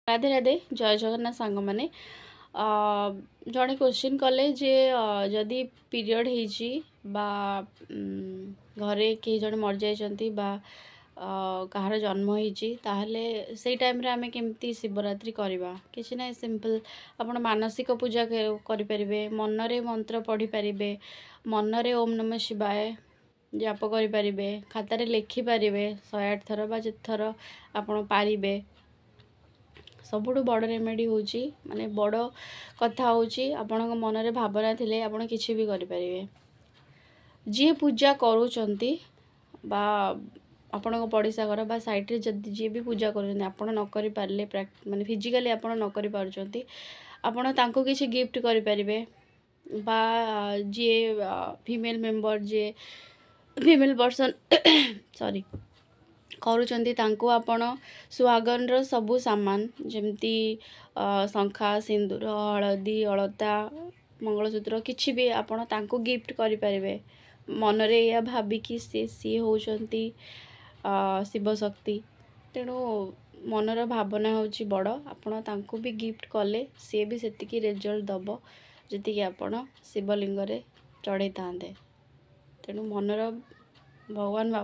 राधे राधे जय जगन्नाथ सांग मैंने जड़े क्वेश्चन कले जे जदि पीरियड होइछि बा घरे कई जन मर जाइछंती बा कहार जन्म होइछि ताहले से टाइम रे आमे केमती शिवरात्रि करवा किछि ना सिंपल आपण मानसिक पूजा करि परिबे मन रे मंत्र पढ़ी परिबे मन रे ओम नमः शिवाय जाप करि परिबे खाता रे लिखि परिबे 108 थर बा जेत थर आपण पारिबे सबुठु बड़ रेमेडी होची माने बड़ कथा होची आपन मन रे भावना थिले आपण किछि भी करि परिबे जे पूजा करूचंती बा आपण पड़िशा घर बा साइट रे जदि जे भी पूजा करूचंती आपण न करि पारले माने फिजिकली आपण न करि पारुचंती आपण तांको किछि गिफ्ट करि परिबे बा जे फीमेल मेंबर जे फीमेल पर्सन सॉरी करूचंती तांको आपण सुहागन रो सबु सामान जेमती शंखा सिंदूर हलदी अलता मंगलसूत्र किछि भी आपण तांको गिफ्ट करि परिबे मन रे या भाबी कि सी होउचंती शिव शक्ति तेणु मनर भावना होची बड़ आपण तांको भी गिफ्ट कले सी भी सेतिकी रिजल्ट दबो जति आपण शिवलिंग रे चढ़े तांदे तेणु मनर भगवान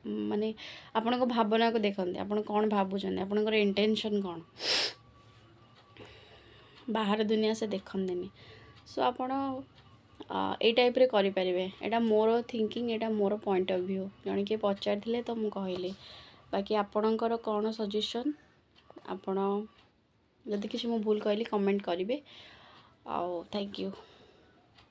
माने आपण भावना को देखते आपण कौन भावुं आपण इंटेंशन कौन बाहर दुनिया से देखते सो आपण ए टाइप रे करि परिबे एटा मोर thinking Etah more point of view जण के पचार थिले तो मु कहली बाकी आपणकर कौन सजेशन आपण जदि किसी मु भूल कहली कमेंट करिवे आ थैंक यू।